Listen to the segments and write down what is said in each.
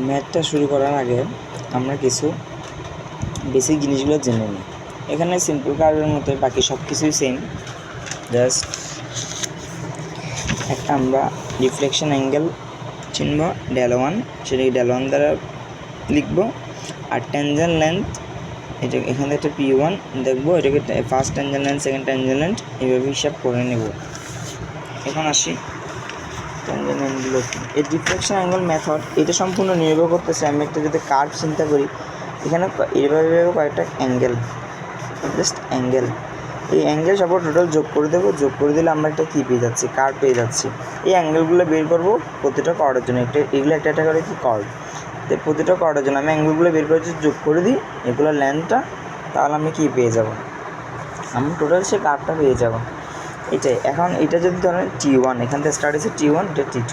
ম্যাথটা শুরু করার আগে আমরা কিছু বেসিক জিনিসগুলো জেনে নিই। এখানে সিম্পল কার্ভের মতো বাকি সব কিছুই সেম, জাস্ট একটা আমরা রিফ্লেকশন অ্যাঙ্গেল চিনব del1, সেটাকে del1 দ্বারা লিখব। আর ট্যানজেন্ট লেন্থ, এটা এখানে একটা P1 দেখবো, এটাকে first tangent length, second tangent length এইভাবে হিসাব করে নেব। এখন আসি ট্যানজেন্ট লেন্থগুলো কি। এই রিফ্লেকশন অ্যাঙ্গেল মেথড এটা সম্পূর্ণ নির্ভর করতেছে আমি একটা যদি কার্ভ চিন্তা করি, এখানে এইভাবে কয়েকটা অ্যাঙ্গেল, জাস্ট অ্যাঙ্গেল, এই অ্যাঙ্গেল সব টোটাল যোগ করে দেবো। যোগ করে দিলে আমরা একটা কী পেয়ে যাচ্ছি, কার্ভ পেয়ে যাচ্ছি। এই অ্যাঙ্গেলগুলো বের করবো প্রতিটা কর্ডের জন্য, এগুলো একটা করে কি কর্ড, তো প্রতিটা কর্ডের জন্য আমি অ্যাঙ্গেলগুলো বের করে যোগ করে দিই এগুলো লেন্থটা, তাহলে আমি কী পেয়ে যাব, আমি টোটাল সে কার্ভটা পেয়ে যাব। এটাই এখন এটা যদি ধরেন T1, এখান থেকে স্টার্ট হচ্ছে T1, এটা T2,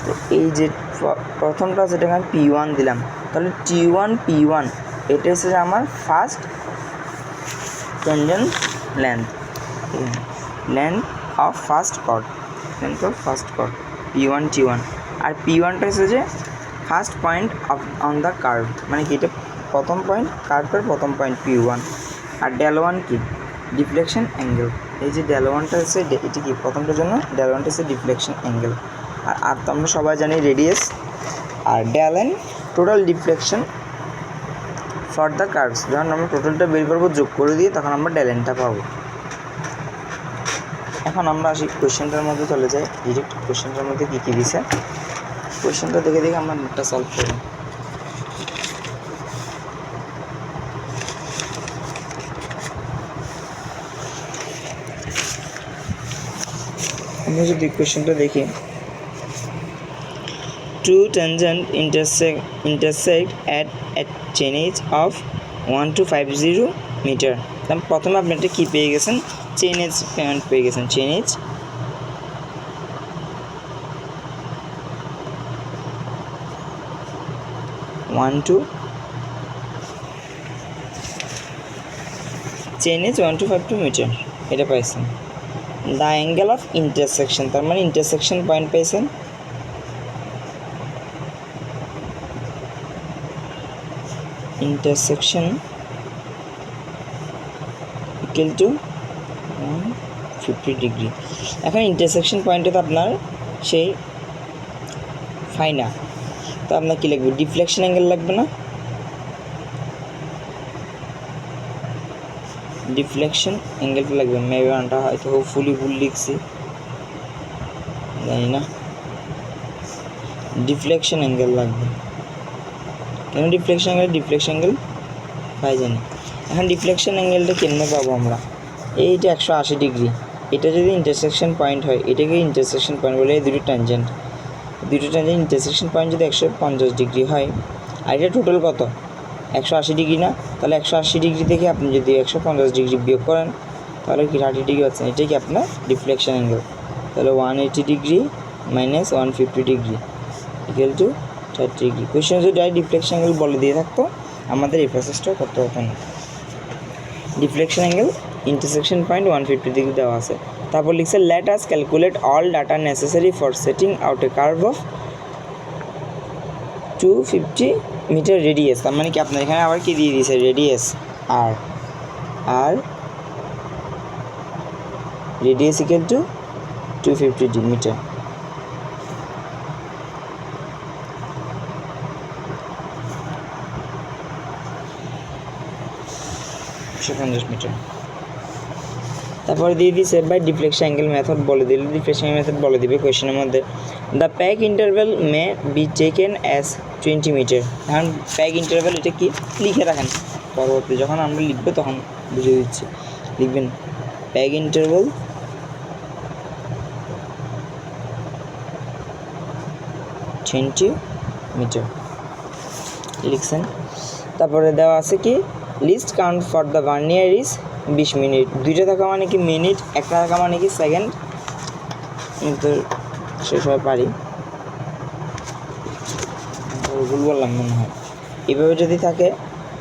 তো এই যে প্রথমটা যেটাকে আমি P1 দিলাম, তাহলে T1 P1 এটা হচ্ছে আমার first tangent length of first chord, P1 T1। আর P1টা হচ্ছে যে first point on the curve, মানে কি এটা প্রথম পয়েন্ট, কার্ভের প্রথম পয়েন্ট P1। আর del1 কি, ডিফ্লেকশন অ্যাঙ্গেল। এই যে del1টা হচ্ছে এটি কি প্রথমটার জন্য, del1টা হচ্ছে ডিফ্লেকশন অ্যাঙ্গেল। আর তো আমরা সবাই জানি রেডিয়াস। আর del total deflection for the curves, যখন আমরা টোটালটা বের করবো যোগ করে দিয়ে তখন আমরা del পাবো। এখন আমরা আসি কোয়েশ্চেনটার মধ্যে চলে যাই, ডিরেক্ট কোয়েশ্চেনটার মধ্যে কী কী দিছে কোয়েশ্চেনটা দেখে আমরা নোটটা সলভ করি। আমরা যদি কোয়েশ্চেনটা দেখি, two tangent intersect at a change of 1250 metre. প্রথমে আপনি একটা কী পেয়ে গেছেন, চেইন এজ পেমেন্ট পেয়ে গেছেন, চেইন এজ 1252 মিটার এটা পাইছেন। দ্য অ্যাঙ্গেল অফ ইন্টারসেকশন, তার মানে ইন্টারসেকশন পয়েন্ট পাইছেন intersection equal to 150 ডিগ্রি। এখন ইন্টারসেকশন পয়েন্টে তো আপনার সেই ফাইনা, তো আপনার কী লাগবে, ডিফ্লেকশন অ্যাঙ্গেল লাগবে না, ডিফ্লেকশন অ্যাঙ্গেলটা লাগবে। মেবি ওয়ানটা হয়তো ফুলি ভুল লিখছি, জানি না, ডিফ্লেকশন অ্যাঙ্গেল লাগবে। কেন ডিফ্লেকশন অ্যাঙ্গেল পাই জানি। এখন ডিফ্লেকশন অ্যাঙ্গেলটা কেমনে পাবো আমরা, এইটা 180 ডিগ্রি, এটা যদি ইন্টারসেকশন পয়েন্ট হয় এটাকে ইন্টারসেকশন পয়েন্ট বলে। এই দুটো ট্যানজেন্ট ইন্টারসেকশন পয়েন্ট যদি 150 ডিগ্রি হয়, আর এটা টোটাল কত 180 ডিগ্রি না, তাহলে 180 ডিগ্রি থেকে আপনি যদি 150 ডিগ্রি বিয়োগ করেন তাহলে কি 30 ডিগ্রি পাচ্ছেন, এটাই কি আপনার ডিফ্লেকশন অ্যাঙ্গেল। তাহলে 180 degree minus 150 degree equal to 30 degree. Question যদি ডাইরেক্ট ডিফ্লেকশন অ্যাঙ্গেল বলে দিয়ে থাকতো আমাদের এই প্রসেসটা করতে হতো না। Deflection angle intersection point 150 degree দেওয়া আছে। তারপর লিখছে let us calculate all data necessary for setting out a curve of 250 metre radius. তার মানে কি আপনার এখানে আবার কি দিয়ে দিয়েছে, রেডিয়াস আর radius equal to 250 metre. Metre তারপরে দিয়ে দিয়েছে বাই ডিফ্লেকশন অ্যাঙ্গেল মেথড বলে দিলে, ডিফ্লেকশন মেথড বলে দিবে কোয়েশ্চেনের মধ্যে। The peg interval may be taken as 20 metre. এখন প্যাক ইন্টারভ্যাল এটা কি লিখে রাখেন, পরবর্তী যখন আমরা লিখবো তখন বুঝিয়ে দিচ্ছি। লিখবেন প্যাক ইন্টারভ্যাল মিটার লিখছেন। তারপরে দেওয়া আছে কি list count for the vernier is 20 minute. দুইটা থাকা মানে কি মিনিট, একটা থাকা মানে কি সেকেন্ড, কিন্তু শেষ হয় পারি ভুল বললাম মনে হয়। এভাবে যদি থাকে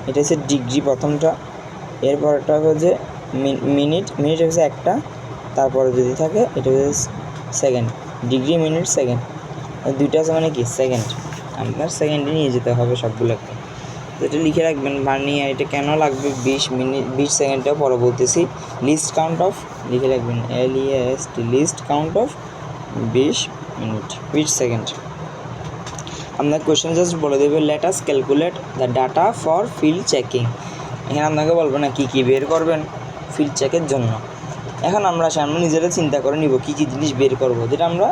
এটা হচ্ছে ডিগ্রি প্রথমটা, এরপরটা হচ্ছে মিনিট হচ্ছে একটা, তারপরে যদি থাকে এটা হচ্ছে সেকেন্ড, ডিগ্রি মিনিট সেকেন্ড, দুইটা আছে মানে কি সেকেন্ড। আপনার সেকেন্ডে নিয়ে যেতে হবে সবগুলোকে। তো এটা লিখে রাখবেন ভার্নিয়ার, এটা কেন লাগবে 20 মিনিট 20 সেকেন্ডটাও পরে বলতেছি। লিস্ট কাউন্ট অফ লিখে রাখবেন LEST, list count of 20 minute 20 second. আপনার কোয়েশ্চেন জাস্ট বলে দেবে late us calculate the data for field checking. এখানে আপনাকে বলবো না কী কী বের করবেন ফিল্ড চেকের জন্য। এখন আমরা নিজেরা চিন্তা করে নিব কী কী জিনিস বের করব, যেটা আমরা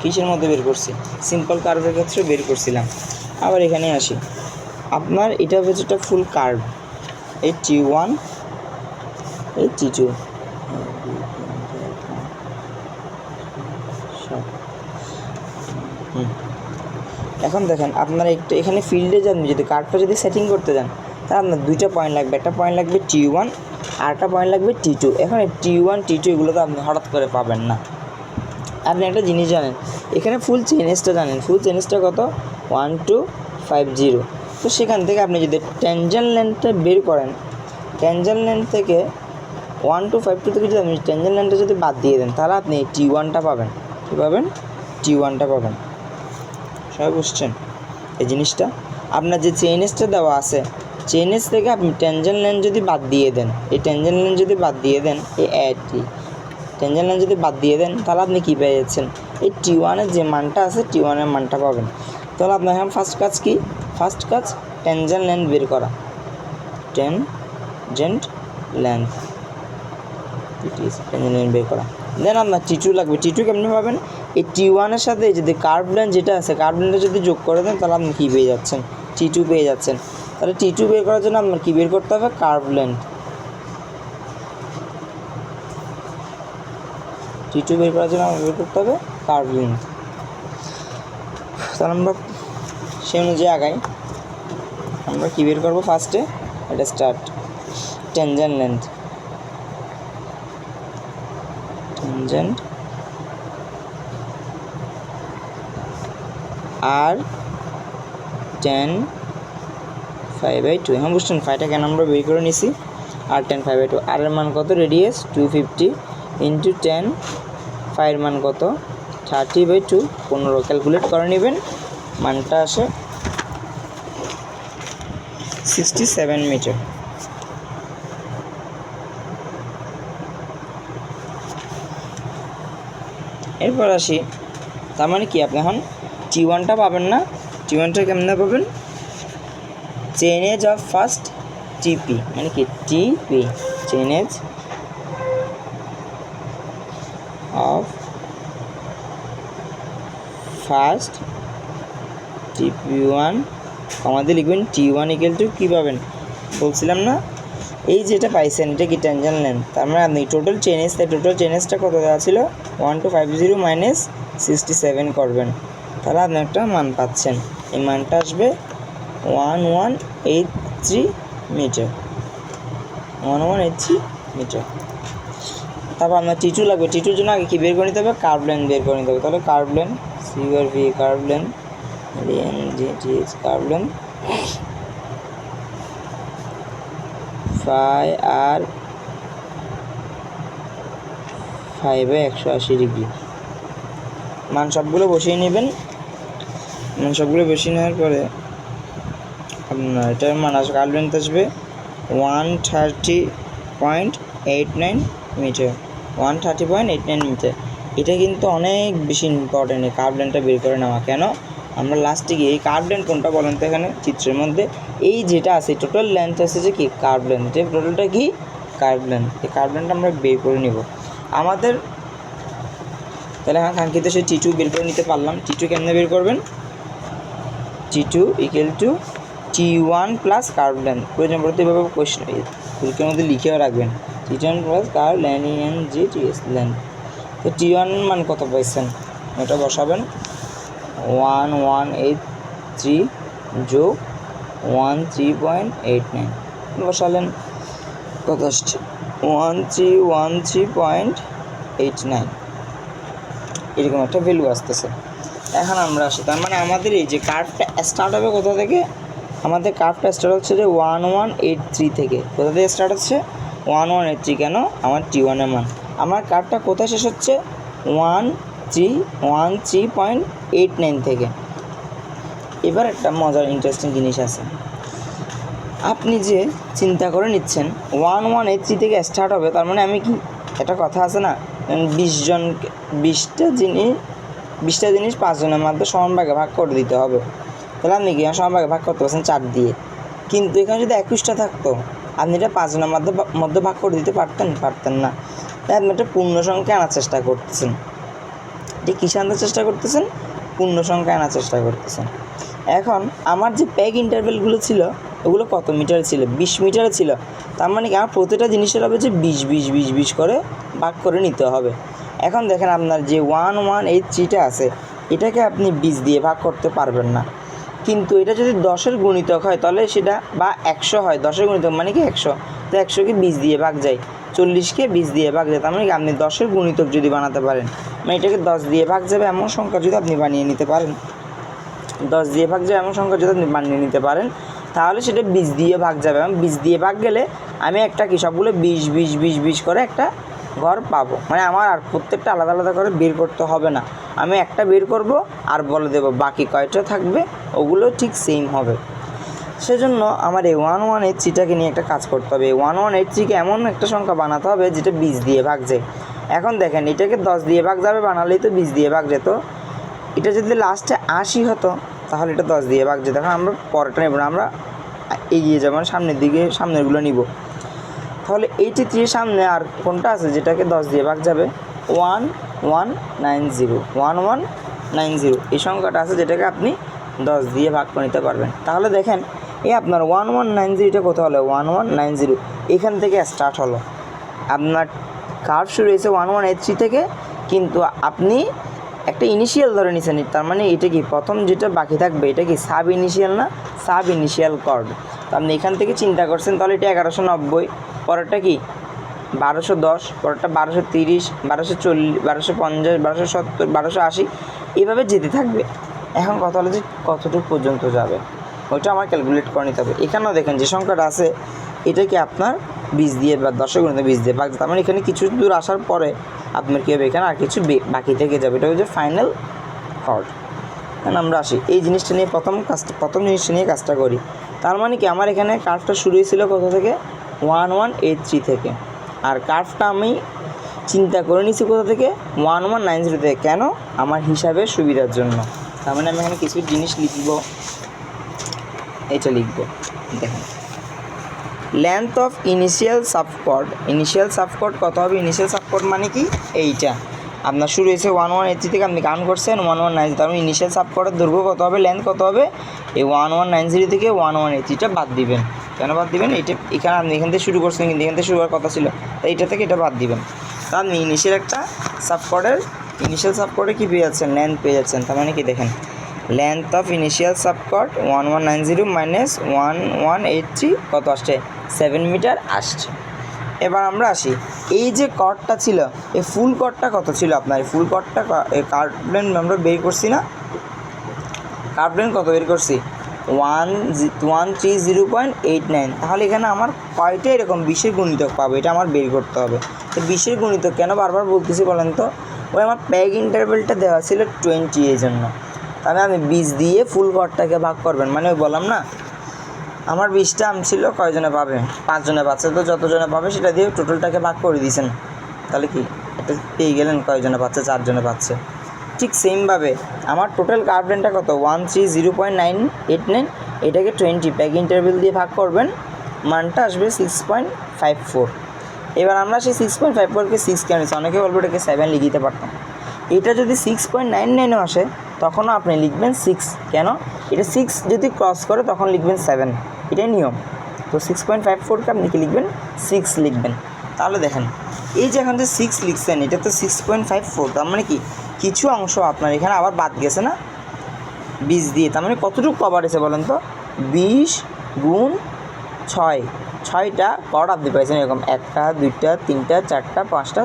কিসের মধ্যে বের করছি, সিম্পল কার্ভের ক্ষেত্রে বের করছিলাম। আবার এখানে আসি, আপনার এটা হচ্ছে একটা ফুল কার্ভ, এই T1 এই T2, এখন দেখেন আপনার একটা এখানে ফিল্ডে যান, যদি কার্ভটা যদি সেটিং করতে যান তাহলে আপনার দুইটা পয়েন্ট লাগবে, একটা পয়েন্ট লাগবে T1 আর একটা পয়েন্ট লাগবে T2। এখন T1 T2 এগুলো তো আপনি হঠাৎ করে পাবেন না। আপনি একটা জিনিস জানেন, এখানে ফুল চেনেসটা জানেন, ফুল চেনেসটা কত 1250। তো সেখান থেকে আপনি যদি ট্যানজেন্ট লেন্থটা বের করেন, ট্যানজেন্ট লেন্থ থেকে 1252 থেকে যদি আপনি ট্যানজেন্ট লেন্থটা যদি বাদ দিয়ে দেন তাহলে আপনি T1টা পাবেন। কী পাবেন? T1টা পাবেন। সবাই বুঝছেন এই জিনিসটা? আপনার যে চেইনেসটা দেওয়া আছে, চেইনেস থেকে আপনি ট্যানজেন্ট লেন্থ যদি বাদ দিয়ে দেন, এই ট্যানজেন্ট লেন্থ যদি বাদ দিয়ে দেন, এই ট্যানজেন্ট লাইন যদি বাদ দিয়ে দেন তাহলে আপনি কী পেয়ে যাচ্ছেন, এই T1-এর যে মানটা আছে T1-এর মানটা পাবেন। তাহলে আপনার এখন ফার্স্ট কাজ কি? ফার্স্ট কাজ ট্যানজেন্ট লেন্থ বের করা, ট্যানজেন্ট লেন্থ বের করা। দেন আপনার T2 লাগবে। T2 কেমনি পাবেন? এই T1-এর সাথে যদি কার্ভ লেন্থ যেটা আছে, কার্ভ লেন্থটা যদি যোগ করে দেন তাহলে আপনি কী পেয়ে যাচ্ছেন, T2 পেয়ে যাচ্ছেন। তাহলে T2 বের করার জন্য আপনার কী বের করতে হবে? Curve length. T2 বের করার জন্য আমাদের বের করতে হবে কার্ভ লেন্থ। তাহলে আমরা সে অনুযায়ী আগাই। আমরা কী বের করবো ফার্স্টে? এটা স্টার্ট ট্যানজেন্ট লেন্থ, ট্যানজেন্ট আর tan 5/2। এখন বুঝছেন ফাইটা কেন আমরা বের করে নিছি? আর tan 5/2, আর এর মান কত? রেডিয়াস 250 ইন্টু 10, 5 মান কত? 30/2, 15। ক্যালকুলেট করে নেবেন, মানটা আসে 67 মিটার। এরপর আসি, তার মানে কি আপনি এখন T1টা পাবেন না। T1টা কেমনে পাবেন? Chainage of first TP, মানে কি TP, chainage of first TP1 আমাদের লিখবেন T1 ইকুয়াল টু কী পাবেন বলছিলাম না, এই যেটা পাইছেন এটা কি ট্যানজেন্ট লেন্থ। তার মানে আপনি টোটাল চেইনেস, তাই টোটাল চেইনেসটা কত দেওয়া ছিল? 1250 মাইনাস 67 করবেন, তাহলে আপনি একটা মান পাচ্ছেন। এই মানটা আসবে 1183 মিটার, 1183 মিটার। তারপর আপনার T2 লাগবে। T2-র জন্য আগে কী বের করে নিতে হবে? কার্ভ লেন্থ বের করে নিতে হবে। তাহলে curve length CRV, curve length curve length 5/180 degree. মান সবগুলো বসিয়ে নেবেন। মান সবগুলো বসিয়ে নেওয়ার পরে আপনার এটার মান আসবে, কার্ভ লেন্থ আসবে 130.89 মিটার, 130.89 মিটার। এটা কিন্তু অনেক বেশি ইম্পর্টেন্ট এই কার্ভ লেন্থটা বের করে নেওয়া। কেন? আমরা লাস্টে গিয়ে এই কার্ভ লেন্থ কোনটা বলেন তো? এখানে চিত্রের মধ্যে এই যেটা আছে টোটাল লেন্থ আছে যে কি কার্ভ লেন্থ, যে টোটালটা কি কার্ভ লেন্থ। এই কার্ভ লেন্থটা আমরা বের করে নিব আমাদের। তাহলে হ্যাঁ কাঙ্ক্ষিত সেই T2 বের করে নিতে পারলাম। T2 কেমনে বের করবেন? T2 equal to T1 plus curve length. প্রয়োজন পড়তে এভাবে কোয়েশ্চেন পরীক্ষার মধ্যে লিখেও রাখবেন, T1 প্লাস কার্ভ লেন্থ। তো T1 মান কত পাইছেন এটা বসাবেন, 1183 যোগ 13.89 বসালেন, কত আসছে? 1313.89, এরকম একটা ভ্যালু আসতেছে। এখন আমরা আসি, তার মানে আমাদের এই যে কার্ভটা স্টার্ট হবে কোথা থেকে? আমাদের কার্ভটা স্টার্ট হচ্ছে যে 1183 থেকে। কোথা থেকে স্টার্ট হচ্ছে? 1183। কেন? আমার T1-এর মান। আমার কার্ভটা কোথায় শেষ হচ্ছে? 13.89 থেকে। এবার একটা মজার ইন্টারেস্টিং জিনিস আছে, আপনি যে চিন্তা করে নিচ্ছেন 1,1,8,3 থেকে স্টার্ট হবে, তার মানে আমি কি একটা কথা আছে না, 20টা জিনিস 5 জনের মধ্যে সমান ভাগে ভাগ করে দিতে হবে। তাহলে আপনি কি সমান ভাগে ভাগ করতে পারছেন 4 দিয়ে, কিন্তু এখানে যদি 21টা থাকতো আপনি এটা 5 জনের মধ্যে ভাগ করে দিতে পারতেন না। তাই আপনি একটা পূর্ণ সংখ্যা আনার চেষ্টা করতেছেন। এটি কিসে আনার চেষ্টা করতেছেন? পূর্ণ সংখ্যা আনার চেষ্টা করতেছেন। এখন আমার যে প্যাগ ইন্টারভেলগুলো ছিল ওগুলো কত মিটার ছিল? 20 মিটার ছিল। তার মানে কি আমার প্রতিটা জিনিসের হবে যে 20 করে ভাগ করে নিতে হবে। এখন দেখেন আপনার যে 1,1,8,3টা আছে এটাকে আপনি 20 দিয়ে ভাগ করতে পারবেন না, কিন্তু এটা যদি 10-এর গুণিতক হয় তাহলে সেটা, বা 100 হয়, 10-এর গুণিতক মানে কি 100, তো 100কে 20 দিয়ে ভাগ যায়, 40কে 20 দিয়ে ভাগ যায়। তার মানে কি আপনি 10-এর গুণিতক যদি বানাতে পারেন, মানে এটাকে 10 দিয়ে ভাগ যাবে এমন সংখ্যা যদি আপনি বানিয়ে নিতে পারেন, 10 দিয়ে ভাগ যাবে এমন সংখ্যা যদি আপনি বানিয়ে নিতে পারেন, তাহলে সেটা 20 দিয়ে ভাগ যাবে। এবং 20 দিয়ে ভাগ গেলে আমি একটা কি সবগুলো 20 করে একটা ঘর পাবো। মানে আমার আর প্রত্যেকটা আলাদা আলাদা করে বের করতে হবে না, আমি একটা বের করব আর বলে দেবো বাকি কয়টা থাকবে ওগুলো ঠিক সেম হবে। সেজন্য আমার এই 1,1,8,3টাকে নিয়ে একটা কাজ করতে হবে। 1,1,8,3কে এমন একটা সংখ্যা বানাতে হবে যেটা 20 দিয়ে ভাগ যায়। এখন দেখেন এটাকে 10 দিয়ে ভাগ যাবে বানালেই তো 20 দিয়ে ভাগ যেত, এটা যদি লাস্টে 80 হতো তাহলে এটা 10 দিয়ে ভাগ যেত। এখন আমরা পরেরটা নেব না, আমরা এগিয়ে যাবো, সামনের দিকে সামনেরগুলো নিব। তাহলে 83 এর সামনে আর কোনটা আছে যেটাকে 10 দিয়ে ভাগ যাবে? 1190 এই সংখ্যাটা আছে যেটাকে আপনি 10 দিয়ে ভাগ করে নিতে পারবেন। তাহলে দেখেন এই আপনার 1190টা কোথাও হলো 1190 এখান থেকে স্টার্ট হলো। আপনার কার্ভ শুরু হয়েছে 1,1,8,3 থেকে, কিন্তু আপনি একটা ইনিশিয়াল ধরে নিয়েছেন। তার মানে এটা কি প্রথম যেটা বাকি থাকবে এটা কি সাব ইনিশিয়াল না? Sub initial chord. তো আপনি এখান থেকে চিন্তা করছেন তাহলে এটা 1190, পরেরটা কি 1210, পরেরটা 1230, 1240, 1250, 1270, 1280 এইভাবে যেতে থাকবে। এখন কথা হলো যে কতটুকু পর্যন্ত যাবে ওইটা আমার ক্যালকুলেট করে নিতে হবে। এখানেও দেখেন যে সংখ্যাটা আছে এটা কি আপনার 20 দিয়ে বা 10-এর গুণিতক 20 দিয়ে ভাগ, তার মানে এখানে কিছু দূর আসার পরে আপনার কী হবে, এখানে আর কিছু বাকি থেকে যাবে, এটা হচ্ছে ফাইনাল কর্ড। এখন আমরা আসি এই জিনিসটা নিয়ে প্রথম জিনিসটা নিয়ে কাজটা করি। তার মানে কি আমার এখানে কার্ভটা শুরু হয়েছিল কোথা থেকে? 1,1,8,3 থেকে, আর কার্ভটা আমি চিন্তা করে নিয়েছি কোথা থেকে? 1,190 থেকে। কেন? আমার হিসাবের সুবিধার জন্য। তার মানে আমি এখানে কিছু জিনিস লিখব, এটা লিখব। দেখেন লেন্থ অফ ইনিশিয়াল সাবকর্ড কত হবে? ইনিশিয়াল সাবকর্ড মানে কি এইটা আপনার শুরু হয়েছে 1,1,8,3 থেকে, আপনি কাউন্ট করছেন 1,190, তার মানে ইনিশিয়াল সাবকর্ডের দৈর্ঘ্য কত হবে, লেন্থ কত হবে? এই 1,190 থেকে 1,180টা বাদ দিবেন। কেন বাদ দিবেন? এটা এখানে আপনি এখান থেকে শুরু করছেন কিন্তু এখান থেকে শুরু হওয়ার কথা ছিল, তাই এটা থেকে এটা বাদ দিবেন। তা আপনি ইনিশিয়াল সাবকর্ডে কী পেয়ে যাচ্ছেন? লেন্থ পেয়ে যাচ্ছেন। তার মানে কি দেখেন লেন্থ অফ ইনিশিয়াল সাবকর্ড 1,190 মাইনাস 1,180 কত আসছে? 7 মিটার আসছে। এবার আমরা আসি এই যে কর্ডটা ছিল এই ফুল কর্ডটা কত ছিল আপনার? এই ফুল কর্ডটা কার্ভ লেন্থ আমরা বের করছি না? কার্ভ লেন্থ কত বের করছি? 130.89। তাহলে এখানে আমার কয়টা এরকম 20-এর গুণিতক পাবো এটা আমার বের করতে হবে। তো 20-এর গুণিতক কেন বারবার বলতেছি বলেন তো? ওই আমার প্যাগ ইন্টারভেলটা দেওয়া ছিল 20 এই জন্য। তাহলে আপনি 20 দিয়ে ফুল কর্ডটাকে ভাগ করবেন, মানে ওই বললাম না আমার 20টা আম ছিল, কয়জনে পাবে? 5 জনে পাচ্ছে, তো যতজনে পাবে সেটা দিয়ে টোটালটাকে ভাগ করে দিয়েছেন, তাহলে কি এটা পেয়ে গেলেন কয়জনে পাচ্ছে? 4 জনে পাচ্ছে। ঠিক সেমভাবে আমার টোটাল কার্ভ লেন্থটা কত? 130.989, এটাকে 20 প্যাগ ইন্টারভেল দিয়ে ভাগ করবেন, মানটা আসবে 6.54। এবার আমরা সেই 6.54কে 6 কেন নিচ্ছি? অনেকে বলবো এটাকে 7 লিখে দিতে পারতাম। এটা যদি 6.99ও আসে তখনও আপনি লিখবেন 6। কেন? এটা 6 যদি ক্রস করে তখন লিখবেন 7, এটাই নিয়ম। তো 6.54কে আপনি কি লিখবেন? 6 লিখবেন। তাহলে দেখেন এই যে এখন যে 6 লিখছেন এটা তো 6.54, তার মানে কি কিছু অংশ আপনার এখানে আবার বাদ গেছে না 20 দিয়ে। তার মানে কতটুকু কভার হয়েছে বলেন তো? 20 গুণ 6, 6টা কর্ড আপনি পাইছেন এরকম 1টা 2টা 3টা 4টা 5টা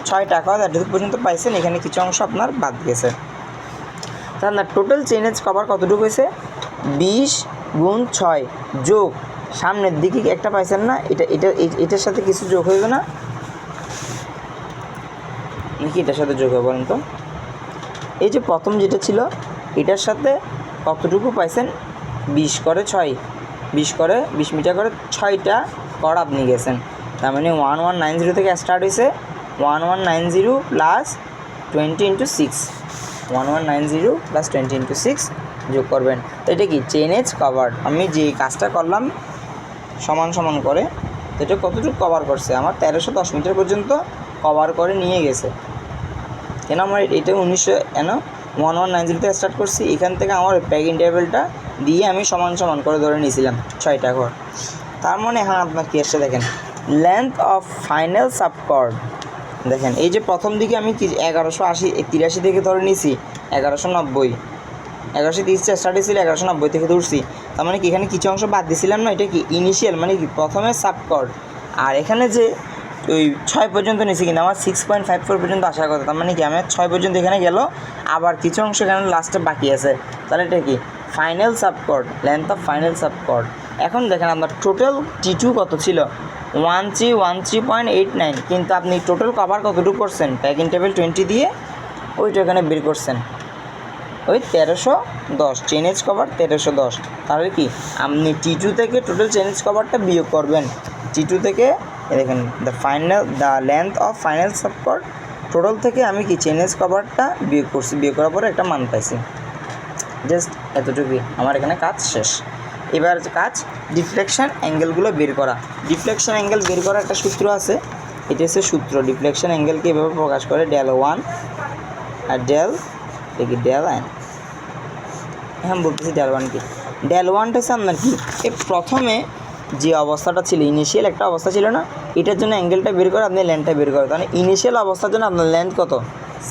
6টা কর্ড এতটুকু পর্যন্ত পাইছেন, এখানে কিছু অংশ আপনার বাদ গেছে। তাহলে না টোটাল চেইনেজ কভার কতটুকু হয়েছে? 20 গুণ 6 যোগ সামনের দিকে একটা পাইছেন না, এটার সাথে কিছু যোগ হইবে না নাকি এটার সাথে যোগ হবে বলেন তো? এই যে প্রথম যেটা ছিল এটার সাথে কতটুকু পাইছেন 20 করে 6 20 মিটার করে 6টা কর আপনি গেছেন। তার মানে 1190 থেকে স্টার্ট হয়েছে 1190 প্লাস 20 ইন্টু 6 1190 প্লাস 20 ইন্টু 6 যোগ করবেন। তো এটা কি চেন এজ কভার্ড। আমি যে কাজটা করলাম সমান সমান করে, তো এটা কতটুকু কভার করছে আমার 1310 মিটার পর্যন্ত কভার করে নিয়ে গেছে। কেন আমার এটা 1190 থেকে স্টার্ট করছি, এখান থেকে আমার প্যাক ইন্টারভেলটা দিয়ে আমি সমান সমান করে ধরে নিয়েছিলাম 6টা ঘর। তার মানে এখন আপনার কী আসছে দেখেন, লেন্থ অফ ফাইনাল সাবকর্ড। দেখেন এই যে প্রথম দিকে আমি 1183 থেকে ধরে নিয়েছি 1130 স্টার্ট হয়েছিল 1190 থেকে ধরছি। তার মানে কি এখানে কিছু অংশ বাদ দিয়েছিলাম না, এটা কি ইনিশিয়াল মানে কি প্রথমে সাবকর্ড। আর এখানে যে ওই 6 পর্যন্ত নিয়েছি কিনা আমার 6.54 পর্যন্ত আসার কথা। তার মানে কি আমার 6 পর্যন্ত এখানে গেল, আবার কিছু অংশ এখানে লাস্টে বাকি আছে। তাহলে এটা কি ফাইনাল সাবকর্ড, লেন্থ অফ ফাইনাল সাবকর্ড। এখন দেখেন আপনার টোটাল T2 কত ছিল 1313.89, কিন্তু আপনি টোটাল কভার কতটুকু করছেন প্যাক ইন্টারভেল 20 দিয়ে ওইটা এখানে বের করছেন ওই 1310 চেন এজ কভার 1310। তাহলে কি আপনি T2 থেকে টোটাল চেন এজ কভারটা বিয়োগ করবেন। T2 থেকে দেখেন the length of final subcord total থেকে আমি কি চেন এজ কভারটা বিয়োগ করছি, বিয়োগ করার পরে একটা মান পাইছি। জাস্ট এতটুকুই আমার এখানে কাজ শেষ। এবার কাজ ডিফ্লেকশন অ্যাঙ্গেলগুলো বের করা। ডিফ্লেকশন অ্যাঙ্গেল বের করার একটা সূত্র আছে, এটা হচ্ছে সূত্র। ডিফ্লেকশন অ্যাঙ্গেলকে এভাবে প্রকাশ করে del1 আর del n। এখন বলতেছি del1 কি, del1টা হচ্ছে আপনার কি এই প্রথমে যে অবস্থাটা ছিল ইনিশিয়াল একটা অবস্থা ছিল না, এটার জন্য অ্যাঙ্গেলটা বের করে আপনি লেন্থটা বের করেন। তাহলে ইনিশিয়াল অবস্থার জন্য আপনার লেন্থ কত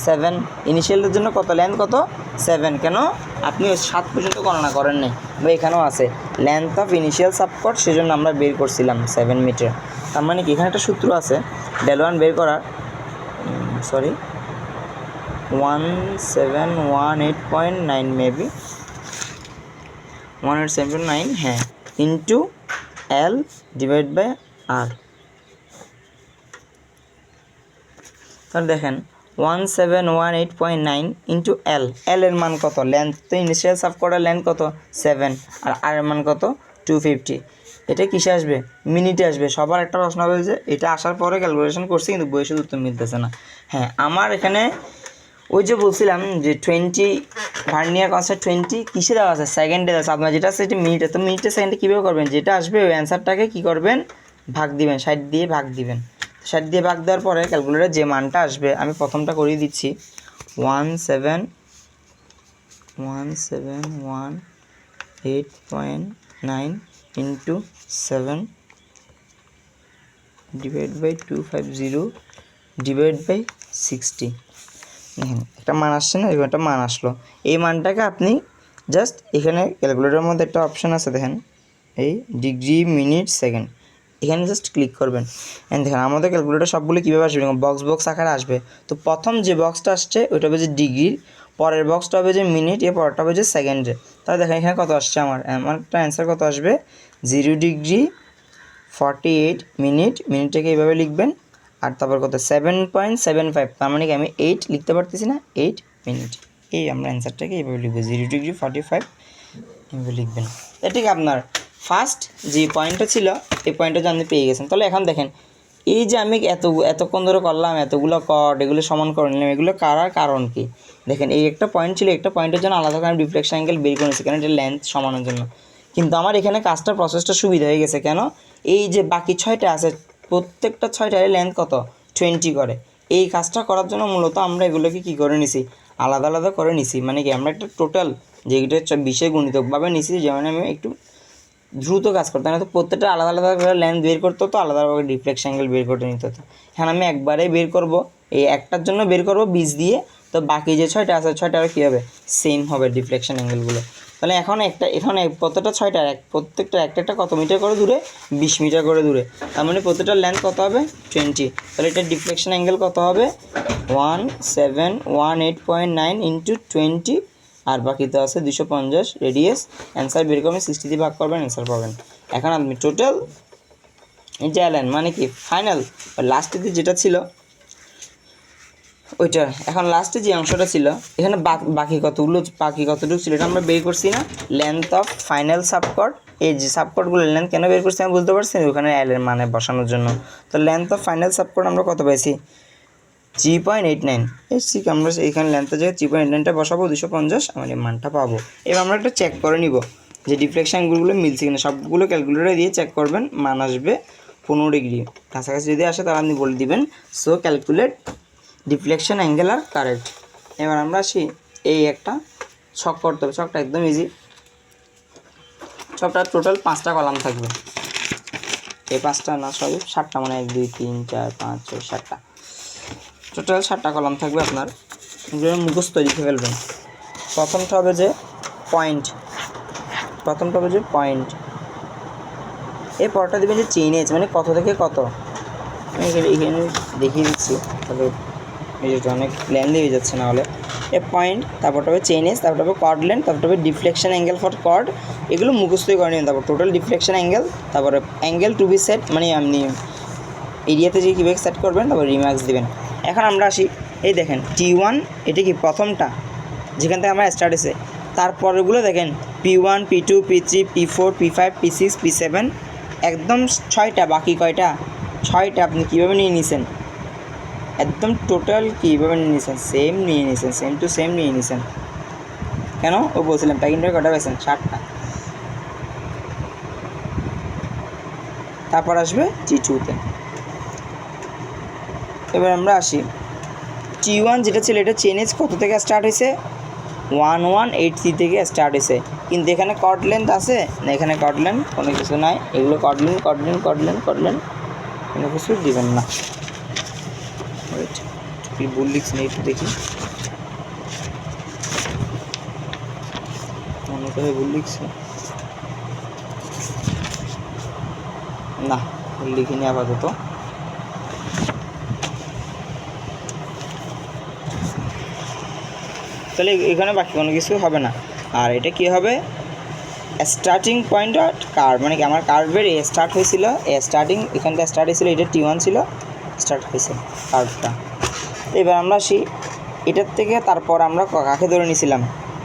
7, ইনিশিয়ালের জন্য কত লেন্থ কত 7। কেন আপনি 7 পর্যন্ত গণনা করেন নাই, বা এখানেও আছে লেন্থ অফ ইনিশিয়াল সাবকর্ড, সেজন্য আমরা বের করছিলাম 7 মিটার। তার মানে কি এখানে একটা সূত্র আছে del1 বের করার, 1718.9 মেবি 1879, হ্যাঁ, into L divide by R। তাহলে দেখেন 1718.9 ইন্টু L, L এর মান কত, লেন্থ তো ইনিশিয়াল সাবকর্ডের লেন্থ কত 7, আর R এর মান কত 250। এটা কিসে আসবে, মিনিটে আসবে। সবার একটা প্রশ্ন হবে যে এটা আসার পরে ক্যালকুলেশন করছি কিন্তু বইয়ের সাথে উত্তর মিলতেছে না। হ্যাঁ, আমার এখানে ওই যে বলছিলাম যে 20 ভার্নিয়ার কনস্ট্যান্ট 20 কিসে দেওয়া আছে, সেকেন্ডে দেওয়া আছে। আপনার যেটা আছে এটা মিনিটে, তো মিনিটে সেকেন্ডে কীভাবে করবেন, যেটা আসবে ওই অ্যান্সারটাকে কী করবেন ভাগ দিবেন, 60 দিয়ে ভাগ দিবেন। 60 দিয়ে ভাগ দেওয়ার পরে ক্যালকুলেটারে যে মানটা আসবে, আমি প্রথমটা করিয়ে দিচ্ছি 1718.9 into 7 divide by 250 divide by 60। দেখেন একটা মান আসছে না, এরকম একটা মান আসলো। এই মানটাকে আপনি জাস্ট এখানে ক্যালকুলেটরের মধ্যে একটা অপশান আছে দেখেন, এই ডিগ্রি মিনিট সেকেন্ড, এখানে জাস্ট ক্লিক করবেন। দেখেন আমাদের ক্যালকুলেটর সবগুলো কীভাবে আসবে, বক্স আকারে আসবে। তো প্রথম যে বক্সটা আসছে ওইটা হবে যে ডিগ্রির, পরের বক্সটা হবে যে মিনিট, এর পরেরটা হবে যে সেকেন্ডে। তাহলে দেখেন এখানে কত আসছে, আমারটা অ্যান্সার কত আসবে 0 ডিগ্রি 48 মিনিট। মিনিটটাকে এইভাবে লিখবেন, আর তারপর কত 7.75, তার মানে কি আমি 8 লিখতে পারতেছি না, 8 মিনিট। এই আমরা অ্যান্সারটাকে এইভাবে লিখবো 0 ডিগ্রি 45 এইভাবে লিখবেন। এটা কি আপনার ফার্স্ট যে পয়েন্টটা ছিল এই পয়েন্টটা যে আপনি পেয়ে গেছেন। তাহলে এখন দেখেন এই যে আমি এতক্ষণ ধরে করলাম, এতগুলো কর্ড এগুলো সমান করে নিলাম, এগুলো কারার কারণ কি দেখেন, এই একটা পয়েন্ট ছিল, একটা পয়েন্টের জন্য আলাদা করে আমি ডিফ্লেকশন অ্যাঙ্গেল বের করেছি, কারণ এটা লেন্থ সমানোর জন্য। কিন্তু আমার এখানে কাজটার প্রসেসটা সুবিধা হয়ে গেছে, কেন এই যে বাকি 6টা আছে প্রত্যেকটা 6টার লেন্থ কত 20 করে। এই কাজটা করার জন্য মূলত আমরা এগুলোকে কী করে নিছি, আলাদা আলাদা করে নিছি। মানে কি আমরা একটা টোটাল যেটা 20 গুণিতকভাবে নিছি, যেমন আমি একটু দ্রুত কাজ করতাম না, তো প্রত্যেকটা আলাদা আলাদা করে লেন্থ বের করতে হতো, আলাদাভাবে ডিফ্লেকশন অ্যাঙ্গেল বের করতে নিতে হতো। হ্যাঁ, আমি একবারেই বের করব, এই একটার জন্য বের করব 20 দিয়ে, তো বাকি যে 6টা আছে 6টা কী হবে সেম হবে ডিফ্লেকশন অ্যাঙ্গেলগুলো। তাহলে এখানে প্রত্যেকটা 6টার প্রত্যেকটা একটা কত মিটার করে দূরে 20 মিটার করে দূরে, তার মানে প্রত্যেকটার লেন্থ কত হবে 20। তাহলে এটা ডিফ্লেকশন অ্যাঙ্গেল কত হবে 1718.9 ইন্টু 20, আর বাকি তো আছে 250 রেডিয়াস। অ্যান্সার বের করবেন 60 দিয়ে ভাগ করবেন, অ্যান্সার পাবেন। এখন আপনি টোটাল যে এলেন মানে কি ফাইনাল লাস্টের যেটা ছিল ওইটা এখন লাস্টে যে অংশটা ছিল এখানে বাকি কতটুকু ছিল এটা আমরা বের করছি না, লেন্থ অফ ফাইনাল সাবকর্ড। এই যে সাবকর্ডগুলোর লেন্থ কেন বের করছি আমি বুঝতে পারছি, ওখানে এল এর মানে বসানোর জন্য। তো লেন্থ অফ ফাইনাল সাবকর্ড আমরা কত পাইছি 3.89। আমরা এইখানে লেন্থের জায়গায় 3.89টা বসাবো, 250 আমার এই মানটা পাবো। এবার আমরা একটা চেক করে নিব যে ডিফ্লেকশন অ্যাঙ্গেলগুলো মিলছে কিনা, সবগুলো ক্যালকুলেটরে দিয়ে চেক করবেন, মান আসবে 15 ডিগ্রি কাছাকাছি যদি আসে তাহলে আপনি বলে দিবেন সো ক্যালকুলেট ডিফ্লেকশন অ্যাঙ্গেল আর কারেক্ট। এবার আমরা আসি এই একটা ছক করতে হবে, ছকটা একদম ইজি। ছকটা টোটাল 5টা কলাম থাকবে, এই 5টা না সরি 7টা, মানে 1 2 3 4 5 6 7টা, টোটাল 7টা কলাম থাকবে। আপনার মুখস্থ লিখে ফেলবেন। প্রথমটা হবে যে পয়েন্ট, এই পরটা দেবেন যে চেইন এজ, মানে কত থেকে কত। আমি এখানে দেখিয়ে দিচ্ছি, তবে এটা অনেক লেন্থ হয়ে যাচ্ছে না হলে। এ পয়েন্ট, তারপরটা হবে চেইন এজ, তারপরটা হবে কর্ড লেন্থ, তারপরটা হবে ডিফ্লেকশন অ্যাঙ্গেল ফর কর্ড। এগুলো মুখস্থই করে নেবেন। তারপর টোটাল ডিফ্লেকশন অ্যাঙ্গেল, তারপরে অ্যাঙ্গেল টু বি সেট, মানে আপনি এরিয়াতে যে কীভাবে সেট করবেন, তারপর রিমার্কস দেবেন। এখন আমরা আসি, এই দেখেন T1 এটা কি প্রথমটা যেখান থেকে আমার স্টার্ট হয়েছে, তারপরেগুলো দেখেন P1 P2 P3 P4 P5 P6 P7 একদম 6টা, বাকি কয়টা 6টা। আপনি কীভাবে নিয়ে নিয়েছেন, একদম টোটাল কীভাবে নিয়ে নিয়েছেন, সেম নিয়ে নিয়েছেন, সেম টু সেম নিয়ে নিয়েছেন। কেন ও বলছিলাম প্যাকিংটা কটা পেয়েছেন 7টা। তারপর আসবে T2তে। এবার আমরা আসি T1 যেটা ছিল এটা চেন এজ কত থেকে স্টার্ট হয়েছে 1183 থেকে স্টার্ট হয়েছে, কিন্তু এখানে কর্ড লেন্থ আছে না, এখানে কর্ড লেন্থ কোনো কিছু নাই, এগুলো কর্ড লেন্থ কোনো কিছু দিবেন না। কি ভুল লিখছি না একটু দেখি, মনে করে ভুল লিখছি না, ভুল লিখিনি আপাতত। তাহলে এখানে বাকি কোনো কিছু হবে না। আর এটা কি হবে স্টার্টিং পয়েন্ট অফ কার্ভ, মানে কি আমার কার্ভের এ স্টার্ট হয়েছিল, এ স্টার্টিং এখান থেকে স্টার্ট হয়েছিল, এটা T1 ছিল, স্টার্ট হয়েছে কার্ভটা। এবার আমরা আসি এটার থেকে, তারপর আমরা কাকে ধরে নিয়েছিলাম,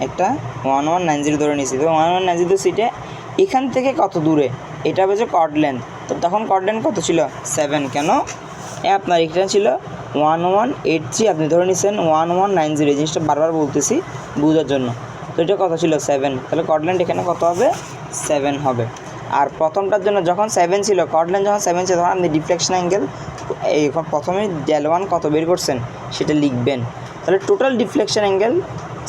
একটা 1190 ধরে নিয়েছি। তো 1190 সিটে এখান থেকে কত দূরে, এটা হচ্ছে কর্ড লেন্থ। তো তখন কর্ড লেন্থ কত ছিল 7, কেন আপনার এখানে ছিল 1183, আপনি ধরে নিয়েছেন 1190, এই জিনিসটা বারবার বলতেছি বোঝার জন্য। তো এটা কত ছিল 7, তাহলে কর্ড লেন্থ এখানে কত হবে 7 হবে। আর প্রথমটার জন্য যখন 7 ছিল, কর্ড লেন্থ যখন 7 ছিল, তখন আপনি ডিফ্লেকশন অ্যাঙ্গেল এখন প্রথমে del1 কত বের করছেন সেটা লিখবেন। তাহলে টোটাল ডিফ্লেকশন অ্যাঙ্গেল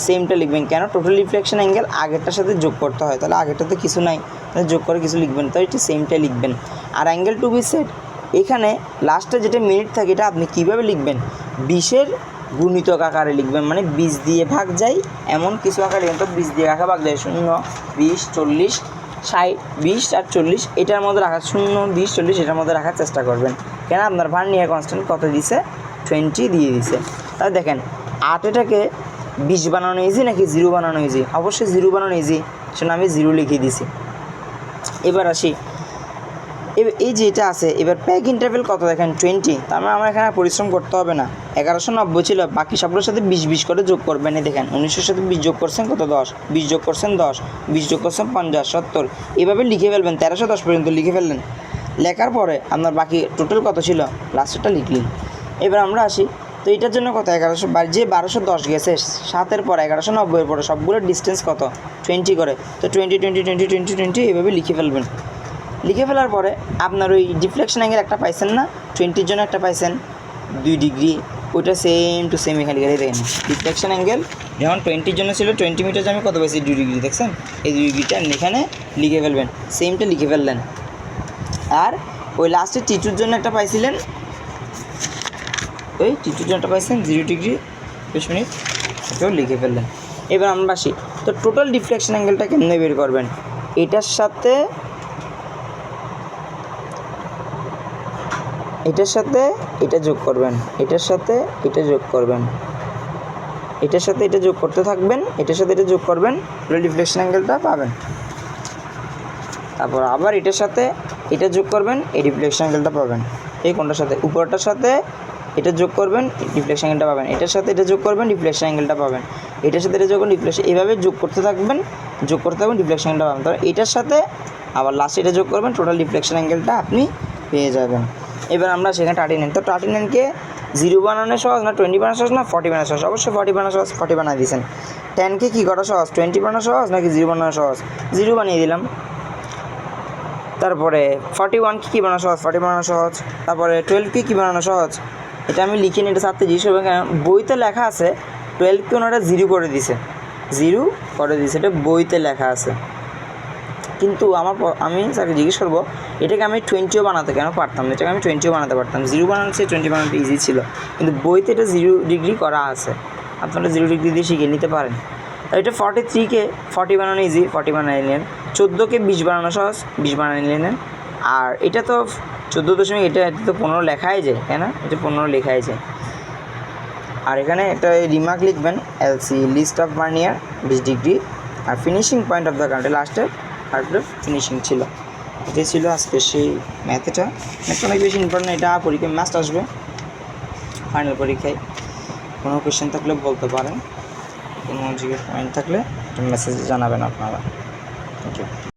সেমটা লিখবেন, কেন টোটাল ডিফ্লেকশন অ্যাঙ্গেল আগেরটার সাথে যোগ করতে হয়, তাহলে আগেরটাতে কিছু নাই, তাহলে যোগ করে কিছু লিখবেন, তো এটি সেমটা লিখবেন। আর অ্যাঙ্গেল টু বি সেট, এখানে লাস্টে যেটা মিনিট থাকে এটা আপনি কীভাবে লিখবেন 20-এর গুণিতক আকারে লিখবেন, মানে 20 দিয়ে ভাগ যায় এমন কিছু আকারে লিখবেন। তো 20 দিয়ে ভাগ যায় 0 20 40 60 20 আর 40, এটার মধ্যে রাখার 0 20 40 এটার মধ্যে রাখার চেষ্টা করবেন, কেন আপনার ভার্নিয়ার কনস্ট্যান্ট কত দিছে 20 দিয়ে দিছে। তাহলে দেখেন 8 এটাকে 20 বানানো ইজি নাকি 0 বানানো ইজি, অবশ্যই 0 বানানো ইজি, সেজন্য আমি 0 লিখে দিছি। এবার আসি এই যে এটা আছে, এবার প্যাক ইন্টারভেল কত দেখেন 20, তার মানে আমার এখানে পরিশ্রম করতে হবে না। 1190 ছিল, বাকি সবগুলোর সাথে 20 করে যোগ করবেন। এই দেখেন 1900-এর সাথে 20 যোগ করছেন কত 10, 20 যোগ করছেন 10, 20 যোগ করছেন 50 70, এভাবে লিখে ফেলবেন 1310 পর্যন্ত লিখে ফেললেন। লেখার পরে আপনার বাকি টোটাল কত ছিল লাস্টেরটা লিখলেন। এবার আমরা আসি, তো এটার জন্য কত 1100, যে 1210 গেছে 7-এর পরে 1190-এর পরে সবগুলোর ডিস্টেন্স কত 20 করে, তো 20 20 20 20 20 এভাবে লিখে ফেলবেন। লিখে ফেলার পরে আপনার ওই ডিফ্লেকশন অ্যাঙ্গেল একটা পাইছেন না, 20-র জন্য একটা পাইছেন 2 ডিগ্রি, ওইটা সেম টু সেম এখানে লিখে দেখেন ডিফ্লেকশন অ্যাঙ্গেল যখন 20-র জন্য ছিল 20 মিটার, আমি কত পাইছি 2 ডিগ্রি, দেখছেন এই 2 ডিগ্রিটা এখানে লিখে ফেলবেন, সেমটা লিখে ফেললেন। আর ওই লাস্টে T2-র জন্য একটা পাইছিলেন, ওই T2-র জন্য একটা পাইছেন 0 ডিগ্রি 20 মিনিট, এটাও লিখে ফেললেন। এবার আমরা আসি, তো টোটাল ডিফ্লেকশন অ্যাঙ্গেলটা কেমনে বের করবেন, এটার সাথে এটা যোগ করবেন, এটার সাথে এটা যোগ করবেন, এটার সাথে এটা যোগ করতে থাকবেন, এটার সাথে এটা যোগ করবেন, টোটাল ডিফ্লেকশন অ্যাঙ্গেলটা পাবেন। তারপর আবার এটার সাথে এটা যোগ করবেন, এই ডিফ্লেকশন অ্যাঙ্গেলটা পাবেন। এই কোনটার সাথে উপরটার সাথে এটা যোগ করবেন, ডিফ্লেকশন অ্যাঙ্গেলটা পাবেন। এটার সাথে এটা যোগ করবেন, ডিফ্লেকশন অ্যাঙ্গেলটা পাবেন। এটার সাথে এটা যোগ করবেন, ডিফ্লেকশন, এভাবে যোগ করতে থাকবেন, ডিফ্লেকশন অ্যাঙ্গেলটা পাবেন। তারপর এটার সাথে আবার লাস্টে এটা যোগ করবেন, টোটাল ডিফ্লেকশন অ্যাঙ্গেলটা আপনি পেয়ে যাবেন। এবার আমরা সেখানে 39, তো 39কে 0 বানানো সহজ না 20 বানানো সহজ না 40 বানানো সহজ? অবশ্যই 40 বানানো সহজ, 40 বানিয়ে দিয়েছেন। 10কে কী করা সহজ? 20 বানানো সহজ নাকি 0 বানানো সহজ? 0 বানিয়ে দিলাম। তারপরে 41কে কী বানানো সহজ? 40 বানানো সহজ। তারপরে 12কে কী বানানো সহজ? এটা আমি লিখিনি, এটা ছাড়তে জিজ্ঞেস করবেন, কেন বইতে লেখা আছে 12কে ওনারা 0 করে দিছে, 0 করে দিছে, এটা বইতে লেখা আছে। কিন্তু আমি স্যারকে জিজ্ঞেস করবো এটাকে আমি 20ও বানাতে কেন পারতাম না, এটাকে আমি 20ও বানাতে পারতাম, 0 বানাচ্ছে 20 বানাতে ইজি ছিল, কিন্তু বইতে এটা 0 ডিগ্রি করা আছে, আপনারা 0 ডিগ্রি দিয়ে শিখে নিতে পারেন। আর এটা 43কে 40 বানানো ইজি, 40 বানিয়ে নিলেন। 14কে 20 বানানো সহজ, 20 বানিয়ে নিলেন। আর এটা তো 14 এটা তো 15 লেখাই যায়, তাই না? এটা 15 লেখাই যায়। আর এখানে একটা রিমার্ক লিখবেন, LC least of vernier 20 degree, আর ফিনিশিং পয়েন্ট অফ দ্য কার্টে লাস্টের কার্টের ফিনিশিং ছিল। এটাই ছিল আজকে সেই ম্যাথটা। ম্যাথটা অনেক বেশি ইম্পর্টেন্ট, এটা পরীক্ষায় মাস্ট আসবে, ফাইনাল পরীক্ষায়। কোনো কোয়েশ্চেন থাকলে বলতে পারেন, কোনো জিজ্ঞেস পয়েন্ট থাকলে মেসেজে জানাবেন আপনারা। Thank you.